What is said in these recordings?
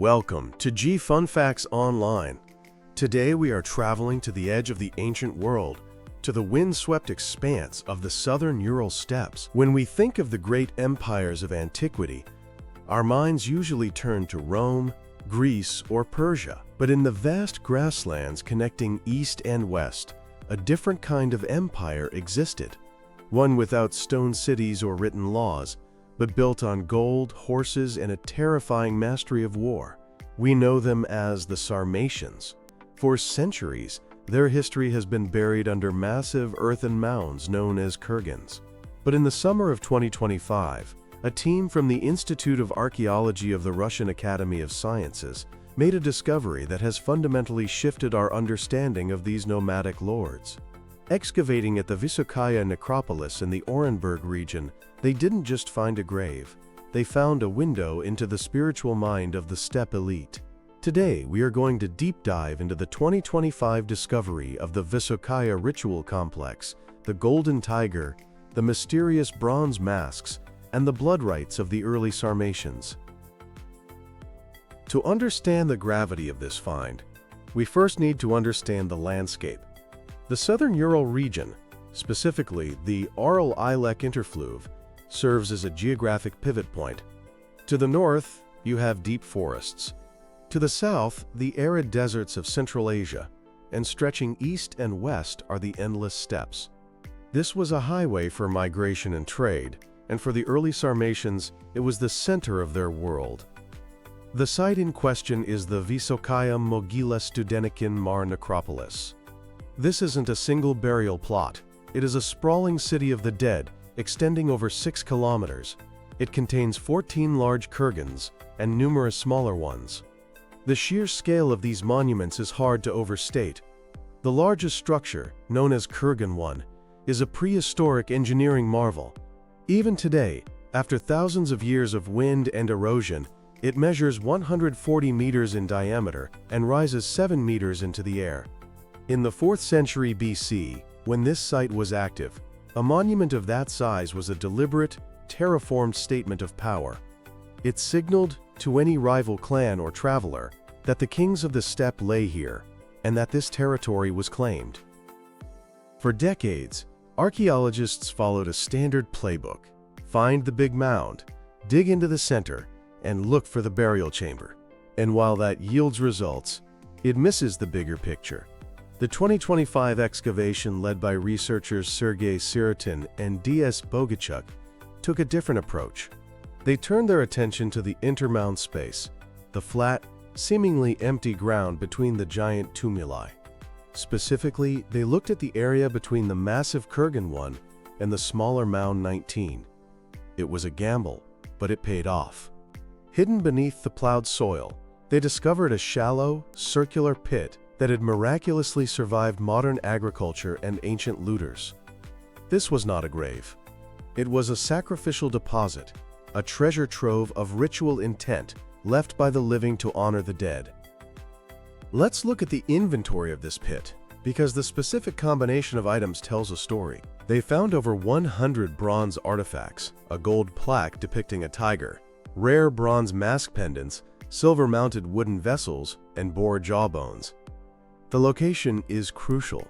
Welcome to G Fun Facts Online. Today we are traveling to the edge of the ancient world, to the windswept expanse of the Southern Ural Steppes. When we think of the great empires of antiquity, our minds usually turn to Rome, Greece, or Persia. But in the vast grasslands connecting east and west, a different kind of empire existed. One without stone cities or written laws, but built on gold, horses, and a terrifying mastery of war. We know them as the Sarmatians. For centuries, their history has been buried under massive earthen mounds known as kurgans. But in the summer of 2025, a team from the Institute of Archaeology of the Russian Academy of Sciences made a discovery that has fundamentally shifted our understanding of these nomadic lords. Excavating at the Vysokaya Necropolis in the Orenburg region, they didn't just find a grave, they found a window into the spiritual mind of the steppe elite. Today, we are going to deep dive into the 2025 discovery of the Vysokaya ritual complex, the golden tiger, the mysterious bronze masks, and the blood rites of the early Sarmatians. To understand the gravity of this find, we first need to understand the landscape. The Southern Ural region, specifically the Aral-Ilek interfluve, serves as a geographic pivot point. To the north, you have deep forests. To the south, the arid deserts of Central Asia, and stretching east and west are the endless steppes. This was a highway for migration and trade, and for the early Sarmatians, it was the center of their world. The site in question is the Vysokaya Mogila-Studenikin Mar necropolis. This isn't a single burial plot. It is a sprawling city of the dead, extending over 6 kilometers. It contains 14 large kurgans and numerous smaller ones. The sheer scale of these monuments is hard to overstate. The largest structure, known as Kurgan 1, is a prehistoric engineering marvel. Even today, after thousands of years of wind and erosion, it measures 140 meters in diameter and rises 7 meters into the air. In the 4th century BC, when this site was active, a monument of that size was a deliberate, terraformed statement of power. It signaled to any rival clan or traveler that the kings of the steppe lay here, and that this territory was claimed. For decades, archaeologists followed a standard playbook: find the big mound, dig into the center, and look for the burial chamber. And while that yields results, it misses the bigger picture. The 2025 excavation, led by researchers Sergei Sirotin and D.S. Bogichuk, took a different approach. They turned their attention to the intermound space, the flat, seemingly empty ground between the giant tumuli. Specifically, they looked at the area between the massive Kurgan 1 and the smaller Mound 19. It was a gamble, but it paid off. Hidden beneath the plowed soil, they discovered a shallow, circular pit that had miraculously survived modern agriculture and ancient looters. This was not a grave. It was a sacrificial deposit, a treasure trove of ritual intent left by the living to honor the dead. Let's look at the inventory of this pit, because the specific combination of items tells a story. They found over 100 bronze artifacts, a gold plaque depicting a tiger, rare bronze mask pendants, silver-mounted wooden vessels, and boar jawbones. The location is crucial.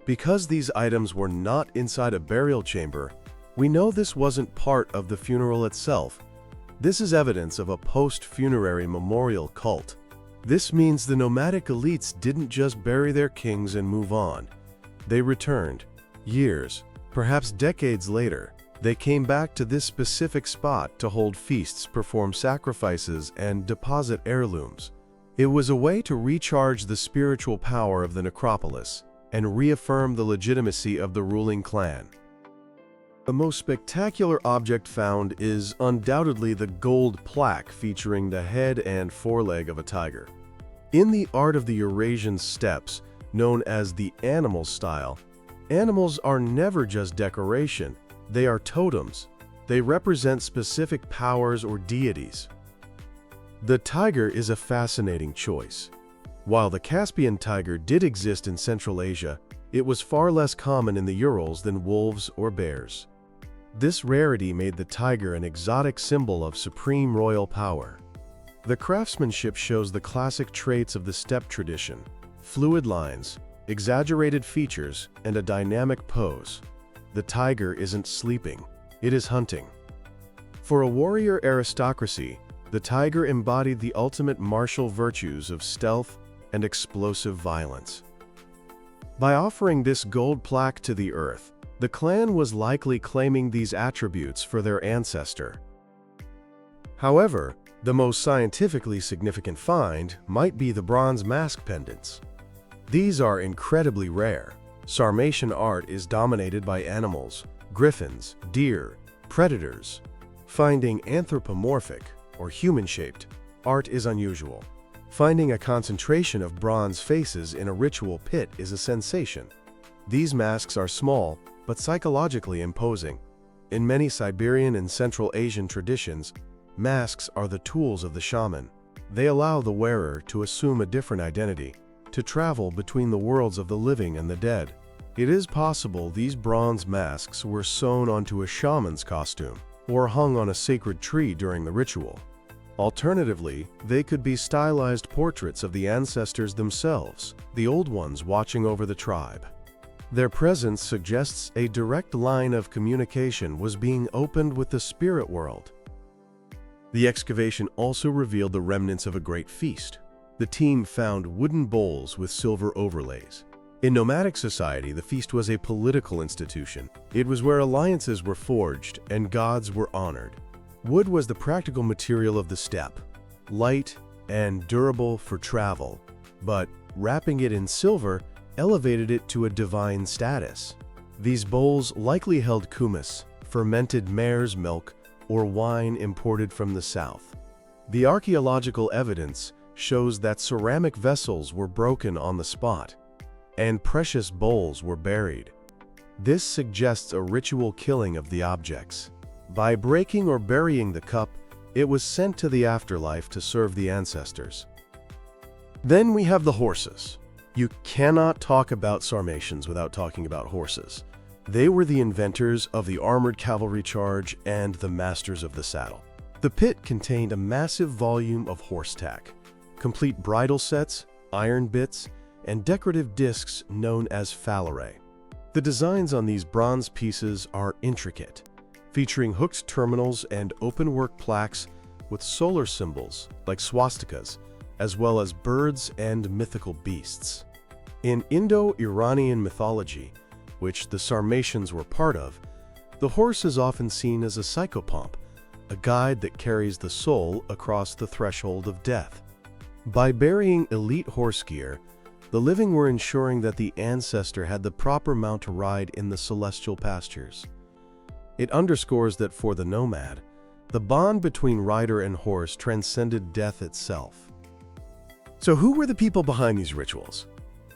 Because these items were not inside a burial chamber, we know this wasn't part of the funeral itself. This is evidence of a post-funerary memorial cult. This means the nomadic elites didn't just bury their kings and move on. They returned. Years, perhaps decades later, they came back to this specific spot to hold feasts, perform sacrifices, and deposit heirlooms. It was a way to recharge the spiritual power of the necropolis and reaffirm the legitimacy of the ruling clan. The most spectacular object found is undoubtedly the gold plaque featuring the head and foreleg of a tiger. In the art of the Eurasian steppes, known as the animal style, animals are never just decoration, they are totems. They represent specific powers or deities. The tiger is a fascinating choice. While the Caspian tiger did exist in Central Asia, it was far less common in the Urals than wolves or bears. This rarity made the tiger an exotic symbol of supreme royal power. The craftsmanship shows the classic traits of the steppe tradition: fluid lines, exaggerated features, and a dynamic pose. The tiger isn't sleeping, it is hunting. For a warrior aristocracy, the tiger embodied the ultimate martial virtues of stealth and explosive violence. By offering this gold plaque to the earth, the clan was likely claiming these attributes for their ancestor. However, the most scientifically significant find might be the bronze mask pendants. These are incredibly rare. Sarmatian art is dominated by animals, griffins, deer, predators. Finding anthropomorphic, or human-shaped, art is unusual. Finding a concentration of bronze faces in a ritual pit is a sensation. These masks are small, but psychologically imposing. In many Siberian and Central Asian traditions, masks are the tools of the shaman. They allow the wearer to assume a different identity, to travel between the worlds of the living and the dead. It is possible these bronze masks were sewn onto a shaman's costume, or hung on a sacred tree during the ritual. Alternatively, they could be stylized portraits of the ancestors themselves, the old ones watching over the tribe. Their presence suggests a direct line of communication was being opened with the spirit world. The excavation also revealed the remnants of a great feast. The team found wooden bowls with silver overlays. In nomadic society, the feast was a political institution. It was where alliances were forged and gods were honored. Wood was the practical material of the steppe, light and durable for travel, but wrapping it in silver elevated it to a divine status. These bowls likely held kumis, fermented mare's milk, or wine imported from the south. The archaeological evidence shows that ceramic vessels were broken on the spot, and precious bowls were buried. This suggests a ritual killing of the objects. By breaking or burying the cup, it was sent to the afterlife to serve the ancestors. Then we have the horses. You cannot talk about Sarmatians without talking about horses. They were the inventors of the armored cavalry charge and the masters of the saddle. The pit contained a massive volume of horse tack, complete bridle sets, iron bits, and decorative discs known as phalae. The designs on these bronze pieces are intricate, featuring hooked terminals and open-work plaques with solar symbols like swastikas, as well as birds and mythical beasts. In Indo-Iranian mythology, which the Sarmatians were part of, the horse is often seen as a psychopomp, a guide that carries the soul across the threshold of death. By burying elite horse gear, the living were ensuring that the ancestor had the proper mount to ride in the celestial pastures. It underscores that for the nomad, the bond between rider and horse transcended death itself. So who were the people behind these rituals?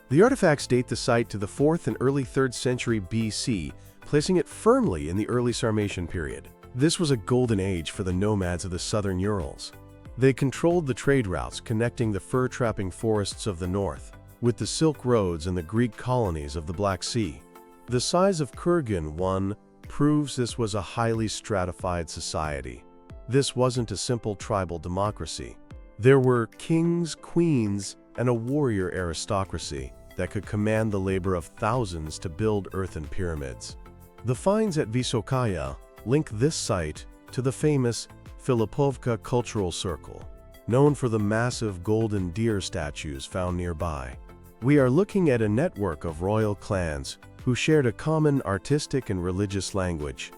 The artifacts date the site to the 4th and early 3rd century BC, placing it firmly in the early Sarmatian period. This was a golden age for the nomads of the Southern Urals. They controlled the trade routes connecting the fur-trapping forests of the north with the Silk Roads and the Greek colonies of the Black Sea. The size of Kurgan 1 proves this was a highly stratified society. This wasn't a simple tribal democracy. There were kings, queens, and a warrior aristocracy that could command the labor of thousands to build earthen pyramids. The finds at Vysokaya link this site to the famous Filipovka Cultural Circle, known for the massive golden deer statues found nearby. We are looking at a network of royal clans who shared a common artistic and religious language.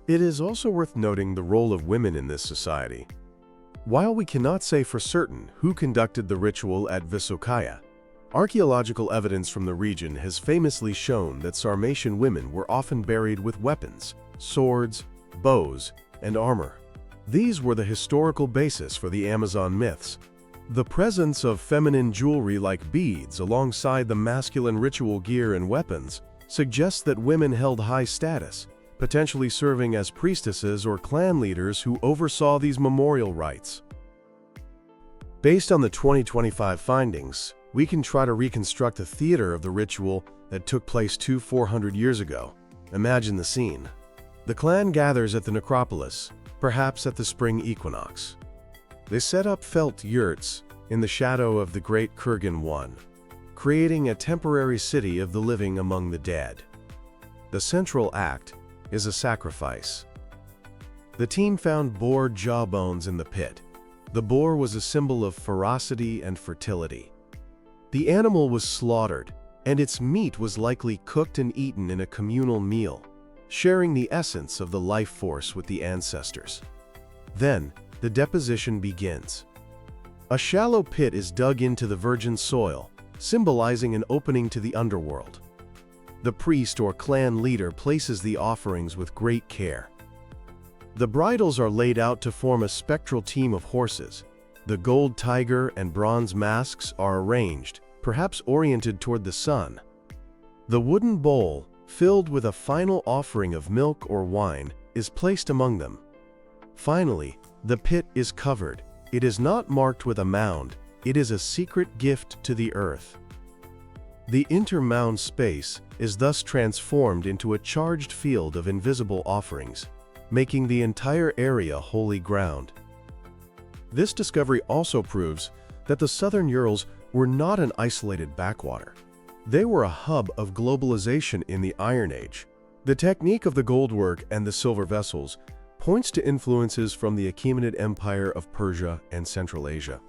It is also worth noting the role of women in this society. While we cannot say for certain who conducted the ritual at Vysokaya, archaeological evidence from the region has famously shown that Sarmatian women were often buried with weapons, swords, bows, and armor. These were the historical basis for the Amazon myths. The presence of feminine jewelry like beads alongside the masculine ritual gear and weapons suggests that women held high status, potentially serving as priestesses or clan leaders who oversaw these memorial rites. Based on the 2025 findings, we can try to reconstruct the theater of the ritual that took place 400 years ago. Imagine the scene. The clan gathers at the Necropolis, perhaps at the spring equinox. They set up felt yurts in the shadow of the great kurgan one, creating a temporary city of the living among the dead. The central act is a sacrifice. The team found boar jawbones in the pit. The boar was a symbol of ferocity and fertility. The animal was slaughtered, and its meat was likely cooked and eaten in a communal meal, sharing the essence of the life force with the ancestors. Then, the deposition begins. A shallow pit is dug into the virgin soil, symbolizing an opening to the underworld. The priest or clan leader places the offerings with great care. The bridles are laid out to form a spectral team of horses. The gold tiger and bronze masks are arranged, perhaps oriented toward the sun. The wooden bowl, filled with a final offering of milk or wine, is placed among them. Finally, the pit is covered. It is not marked with a mound, it is a secret gift to the earth. The intermound space is thus transformed into a charged field of invisible offerings, making the entire area holy ground. This discovery also proves that the Southern Urals were not an isolated backwater. They were a hub of globalization in the Iron Age. The technique of the goldwork and the silver vessels points to influences from the Achaemenid Empire of Persia and Central Asia.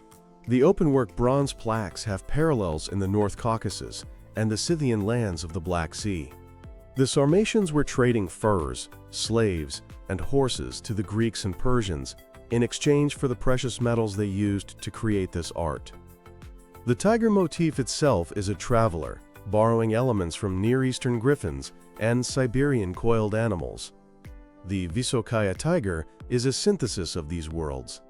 The openwork bronze plaques have parallels in the North Caucasus and the Scythian lands of the Black Sea. The Sarmatians were trading furs, slaves, and horses to the Greeks and Persians in exchange for the precious metals they used to create this art. The tiger motif itself is a traveler, borrowing elements from Near Eastern griffins and Siberian coiled animals. The Vysokaya tiger is a synthesis of these worlds.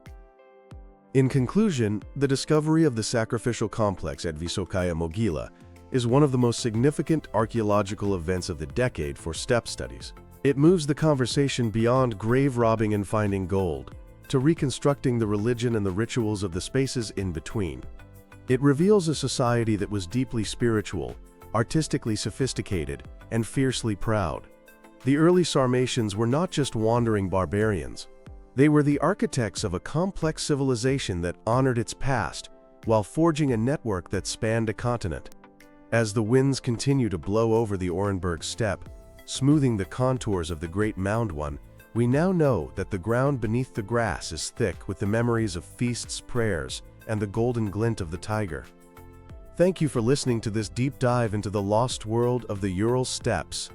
In conclusion, the discovery of the sacrificial complex at Vysokaya Mogila is one of the most significant archaeological events of the decade for steppe studies. It moves the conversation beyond grave robbing and finding gold to reconstructing the religion and the rituals of the spaces in between. It reveals a society that was deeply spiritual, artistically sophisticated, and fiercely proud. The early Sarmatians were not just wandering barbarians. They were the architects of a complex civilization that honored its past while forging a network that spanned a continent. As the winds continue to blow over the Orenburg steppe, smoothing the contours of the Great Mound One, we now know that the ground beneath the grass is thick with the memories of feasts, prayers, and the golden glint of the tiger. Thank you for listening to this deep dive into the lost world of the Ural Steppes.